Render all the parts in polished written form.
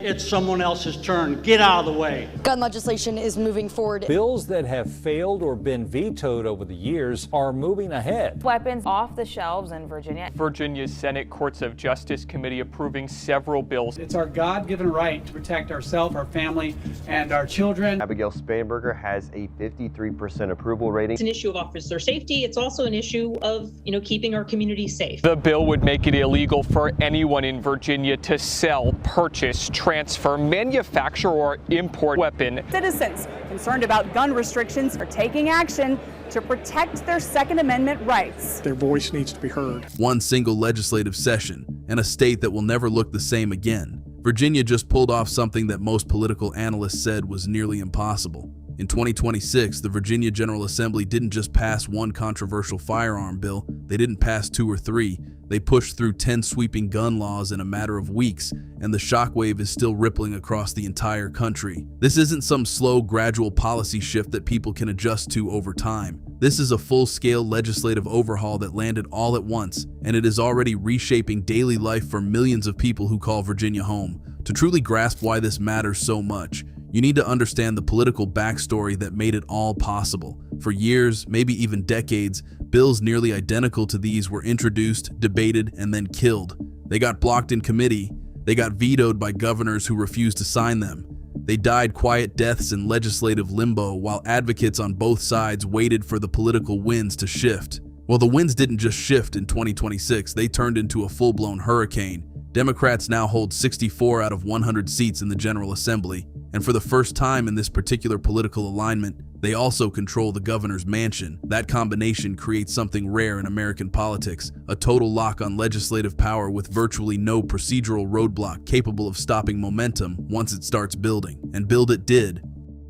It's someone else's turn. Get out of the way. Gun legislation is moving forward. Bills that have failed or been vetoed over the years are moving ahead. Weapons off the shelves in Virginia. Virginia's Senate Courts of Justice Committee approving several bills. It's our God-given right to protect ourselves, our family, and our children. Abigail Spanberger has a 53% approval rating. It's an issue of officer safety. It's also an issue of, keeping our community safe. The bill would make it illegal for anyone in Virginia to sell, purchase, transfer, manufacture, or import weapon. Citizens concerned about gun restrictions are taking action to protect their Second Amendment rights. Their voice needs to be heard. One single legislative session and a state that will never look the same again. Virginia just pulled off something that most political analysts said was nearly impossible. In 2026, the Virginia General Assembly didn't just pass one controversial firearm bill, they didn't pass 2 or 3. They pushed through 10 sweeping gun laws in a matter of weeks, and the shockwave is still rippling across the entire country. This isn't some slow, gradual policy shift that people can adjust to over time. This is a full-scale legislative overhaul that landed all at once, and it is already reshaping daily life for millions of people who call Virginia home. To truly grasp why this matters so much, you need to understand the political backstory that made it all possible. For years, maybe even decades, bills nearly identical to these were introduced, debated, and then killed. They got blocked in committee. They got vetoed by governors who refused to sign them. They died quiet deaths in legislative limbo while advocates on both sides waited for the political winds to shift. Well, the winds didn't just shift in 2026, they turned into a full-blown hurricane. Democrats now hold 64 out of 100 seats in the General Assembly, and for the first time in this particular political alignment, they also control the governor's mansion. That combination creates something rare in American politics, a total lock on legislative power with virtually no procedural roadblock capable of stopping momentum once it starts building. And build it did.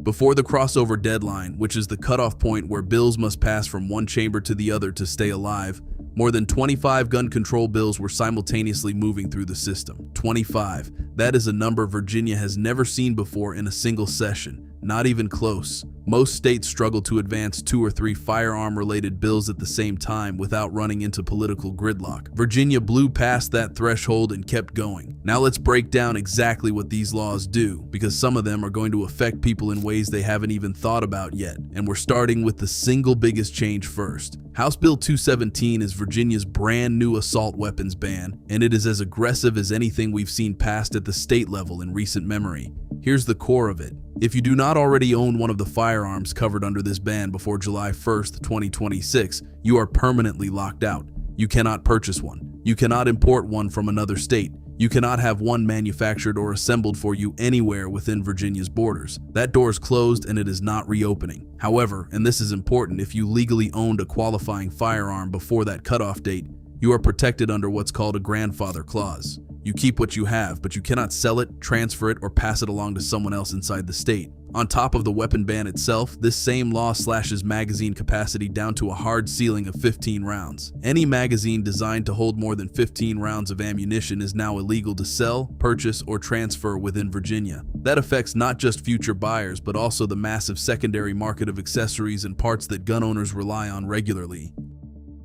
Before the crossover deadline, which is the cutoff point where bills must pass from one chamber to the other to stay alive, more than 25 gun control bills were simultaneously moving through the system. 25. That is a number Virginia has never seen before in a single session. Not even close. Most states struggle to advance 2 or 3 firearm-related bills at the same time without running into political gridlock. Virginia blew past that threshold and kept going. Now let's break down exactly what these laws do, because some of them are going to affect people in ways they haven't even thought about yet. And we're starting with the single biggest change first. House Bill 217 is Virginia's brand new assault weapons ban, and it is as aggressive as anything we've seen passed at the state level in recent memory. Here's the core of it. If you do not already own one of the firearms covered under this ban before July 1st, 2026, you are permanently locked out. You cannot purchase one. You cannot import one from another state. You cannot have one manufactured or assembled for you anywhere within Virginia's borders. That door is closed and it is not reopening. However, and this is important, if you legally owned a qualifying firearm before that cutoff date, you are protected under what's called a grandfather clause. You keep what you have, but you cannot sell it, transfer it, or pass it along to someone else inside the state. On top of the weapon ban itself, this same law slashes magazine capacity down to a hard ceiling of 15 rounds. Any magazine designed to hold more than 15 rounds of ammunition is now illegal to sell, purchase, or transfer within Virginia. That affects not just future buyers, but also the massive secondary market of accessories and parts that gun owners rely on regularly.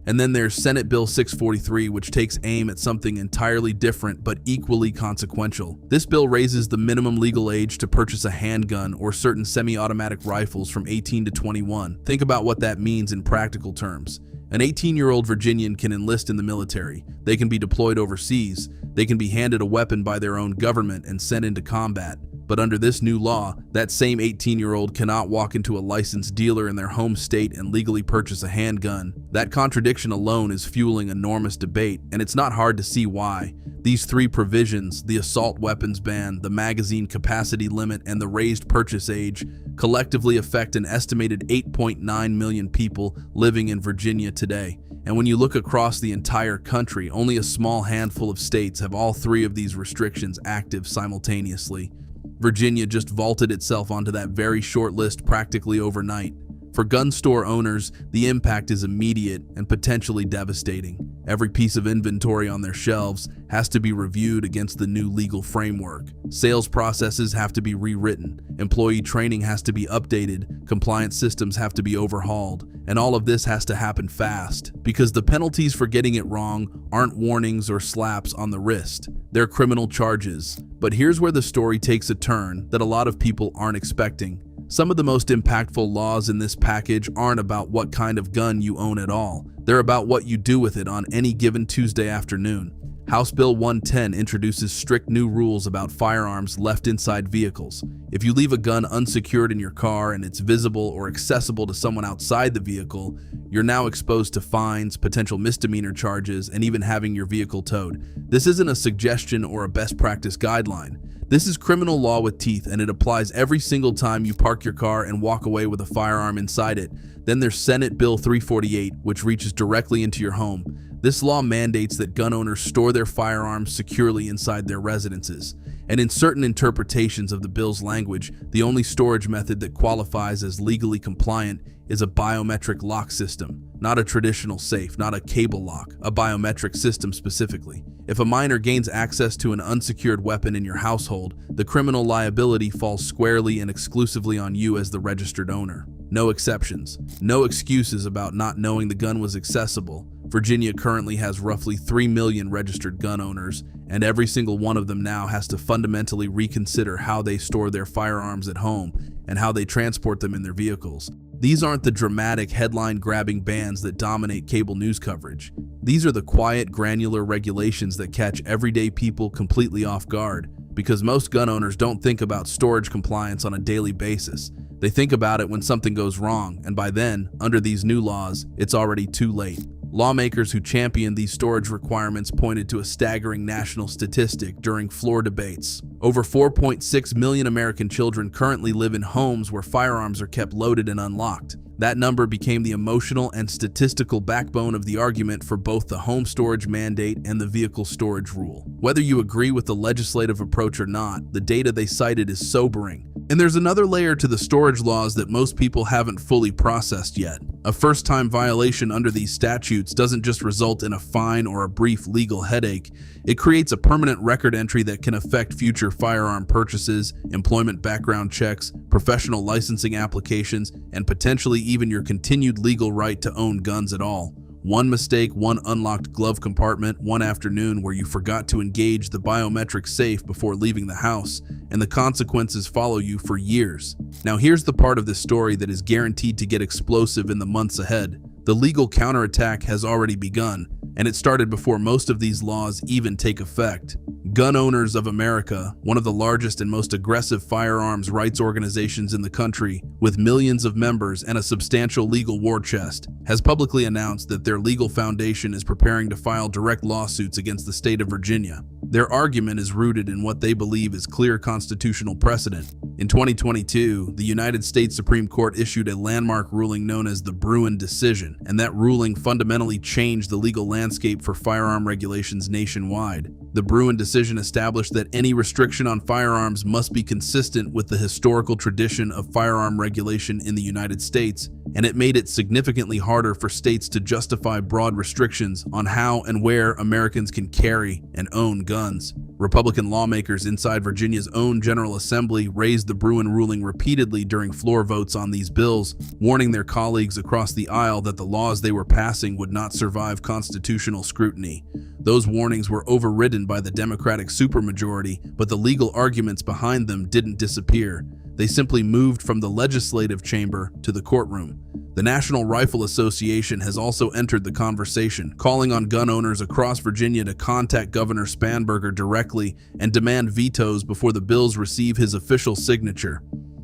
And then there's Senate Bill 643, which takes aim at something entirely different but equally consequential. This bill raises the minimum legal age to purchase a handgun or certain semi-automatic rifles from 18 to 21. Think about what that means in practical terms. An 18-year-old Virginian can enlist in the military. They can be deployed overseas. They can be handed a weapon by their own government and sent into combat. But under this new law, that same 18-year-old cannot walk into a licensed dealer in their home state and legally purchase a handgun. That contradiction alone is fueling enormous debate, and it's not hard to see why. These 3 provisions, the assault weapons ban, the magazine capacity limit, and the raised purchase age, collectively affect an estimated 8.9 million people living in Virginia today. And when you look across the entire country, only a small handful of states have all 3 of these restrictions active simultaneously. Virginia just vaulted itself onto that very short list practically overnight. For gun store owners, the impact is immediate and potentially devastating. Every piece of inventory on their shelves has to be reviewed against the new legal framework. Sales processes have to be rewritten, employee training has to be updated, compliance systems have to be overhauled, and all of this has to happen fast, because the penalties for getting it wrong aren't warnings or slaps on the wrist. They're criminal charges. But here's where the story takes a turn that a lot of people aren't expecting. Some of the most impactful laws in this package aren't about what kind of gun you own at all. They're about what you do with it on any given Tuesday afternoon. House Bill 110 introduces strict new rules about firearms left inside vehicles. If you leave a gun unsecured in your car and it's visible or accessible to someone outside the vehicle, you're now exposed to fines, potential misdemeanor charges, and even having your vehicle towed. This isn't a suggestion or a best practice guideline. This is criminal law with teeth, and it applies every single time you park your car and walk away with a firearm inside it. Then there's Senate Bill 348, which reaches directly into your home. This law mandates that gun owners store their firearms securely inside their residences. And in certain interpretations of the bill's language, the only storage method that qualifies as legally compliant is a biometric lock system. Not a traditional safe, not a cable lock, a biometric system specifically. If a minor gains access to an unsecured weapon in your household, the criminal liability falls squarely and exclusively on you as the registered owner. No exceptions. No excuses about not knowing the gun was accessible. Virginia currently has roughly 3 million registered gun owners, and every single one of them now has to fundamentally reconsider how they store their firearms at home and how they transport them in their vehicles. These aren't the dramatic, headline-grabbing bans that dominate cable news coverage. These are the quiet, granular regulations that catch everyday people completely off guard, because most gun owners don't think about storage compliance on a daily basis. They think about it when something goes wrong, and by then, under these new laws, it's already too late. Lawmakers who championed these storage requirements pointed to a staggering national statistic during floor debates. Over 4.6 million American children currently live in homes where firearms are kept loaded and unlocked. That number became the emotional and statistical backbone of the argument for both the home storage mandate and the vehicle storage rule. Whether you agree with the legislative approach or not, the data they cited is sobering. And there's another layer to the storage laws that most people haven't fully processed yet. A first-time violation under these statutes doesn't just result in a fine or a brief legal headache. It creates a permanent record entry that can affect future firearm purchases, employment background checks, professional licensing applications, and potentially even your continued legal right to own guns at all. One mistake, one unlocked glove compartment, one afternoon where you forgot to engage the biometric safe before leaving the house, and the consequences follow you for years. Now here's the part of this story that is guaranteed to get explosive in the months ahead. The legal counterattack has already begun, and it started before most of these laws even take effect. Gun Owners of America, one of the largest and most aggressive firearms rights organizations in the country, with millions of members and a substantial legal war chest, has publicly announced that their legal foundation is preparing to file direct lawsuits against the state of Virginia. Their argument is rooted in what they believe is clear constitutional precedent. In 2022, the United States Supreme Court issued a landmark ruling known as the Bruin decision, and that ruling fundamentally changed the legal landscape for firearm regulations nationwide. The Bruin decision established that any restriction on firearms must be consistent with the historical tradition of firearm regulation in the United States, and it made it significantly harder for states to justify broad restrictions on how and where Americans can carry and own guns. Republican lawmakers inside Virginia's own General Assembly raised the Bruin ruling repeatedly during floor votes on these bills, warning their colleagues across the aisle that the laws they were passing would not survive constitutional scrutiny. Those warnings were overridden by the Democratic supermajority, but the legal arguments behind them didn't disappear. They simply moved from the legislative chamber to the courtroom. The National Rifle Association has also entered the conversation, calling on gun owners across Virginia to contact Governor Spanberger directly and demand vetoes before the bills receive his official signature.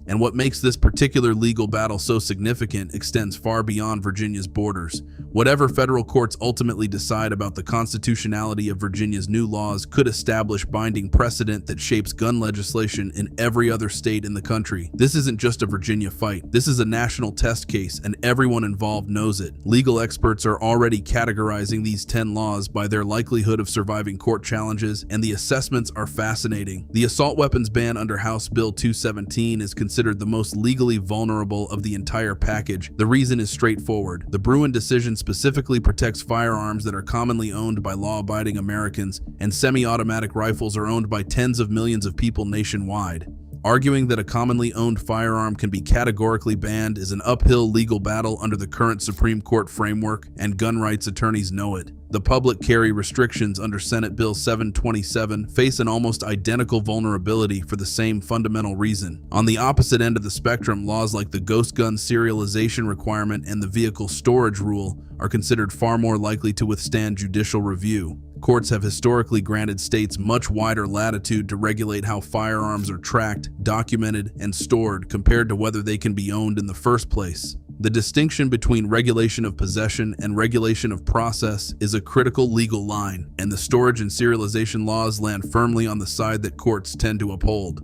And what makes this particular legal battle so significant extends far beyond Virginia's borders. Whatever federal courts ultimately decide about the constitutionality of Virginia's new laws could establish binding precedent that shapes gun legislation in every other state in the country. This isn't just a Virginia fight. This is a national test case, and everyone involved knows it. Legal experts are already categorizing these 10 laws by their likelihood of surviving court challenges, and the assessments are fascinating. The assault weapons ban under House Bill 217 is considered the most legally vulnerable of the entire package. The reason is straightforward. The Bruin decision specifically protects firearms that are commonly owned by law-abiding Americans, and semi-automatic rifles are owned by tens of millions of people nationwide. Arguing that a commonly owned firearm can be categorically banned is an uphill legal battle under the current Supreme Court framework, and gun rights attorneys know it. The public carry restrictions under Senate Bill 727 face an almost identical vulnerability for the same fundamental reason. On the opposite end of the spectrum, laws like the ghost gun serialization requirement and the vehicle storage rule are considered far more likely to withstand judicial review. Courts have historically granted states much wider latitude to regulate how firearms are tracked, documented, and stored compared to whether they can be owned in the first place. The distinction between regulation of possession and regulation of process is a critical legal line, and the storage and serialization laws land firmly on the side that courts tend to uphold.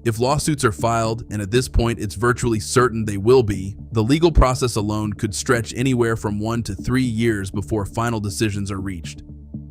If lawsuits are filed, and at this point it's virtually certain they will be, the legal process alone could stretch anywhere from 1 to 3 years before final decisions are reached.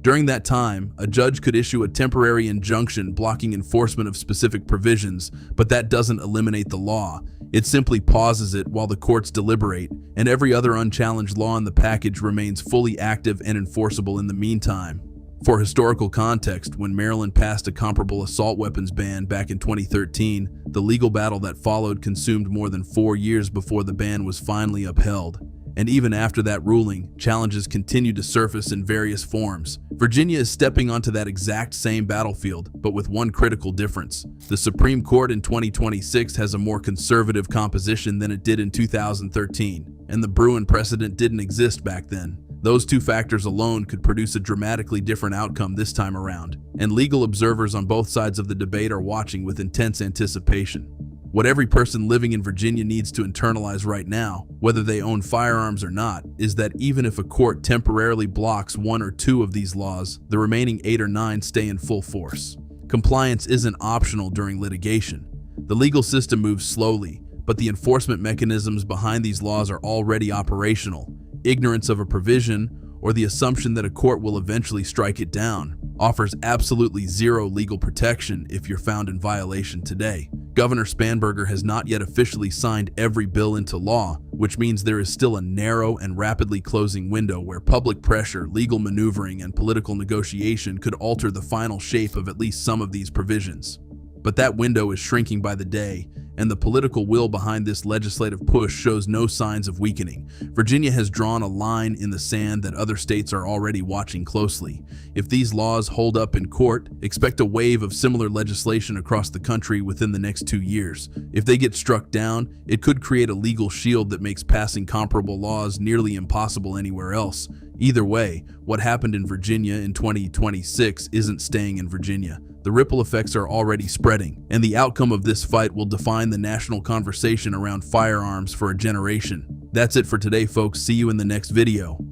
During that time, a judge could issue a temporary injunction blocking enforcement of specific provisions, but that doesn't eliminate the law. It simply pauses it while the courts deliberate, and every other unchallenged law in the package remains fully active and enforceable in the meantime. For historical context, when Maryland passed a comparable assault weapons ban back in 2013, the legal battle that followed consumed more than 4 years before the ban was finally upheld. And even after that ruling, challenges continue to surface in various forms. Virginia is stepping onto that exact same battlefield, but with one critical difference. The Supreme Court in 2026 has a more conservative composition than it did in 2013, and the Bruin precedent didn't exist back then. Those two factors alone could produce a dramatically different outcome this time around, and legal observers on both sides of the debate are watching with intense anticipation. What every person living in Virginia needs to internalize right now, whether they own firearms or not, is that even if a court temporarily blocks 1 or 2 of these laws, the remaining 8 or 9 stay in full force. Compliance isn't optional during litigation. The legal system moves slowly, but the enforcement mechanisms behind these laws are already operational. Ignorance of a provision, or the assumption that a court will eventually strike it down, offers absolutely zero legal protection if you're found in violation today. Governor Spanberger has not yet officially signed every bill into law, which means there is still a narrow and rapidly closing window where public pressure, legal maneuvering, and political negotiation could alter the final shape of at least some of these provisions. But that window is shrinking by the day, and the political will behind this legislative push shows no signs of weakening. Virginia has drawn a line in the sand that other states are already watching closely. If these laws hold up in court, expect a wave of similar legislation across the country within the next 2 years. If they get struck down, it could create a legal shield that makes passing comparable laws nearly impossible anywhere else. Either way, what happened in Virginia in 2026 isn't staying in Virginia. The ripple effects are already spreading, and the outcome of this fight will define the national conversation around firearms for a generation. That's it for today, folks. See you in the next video.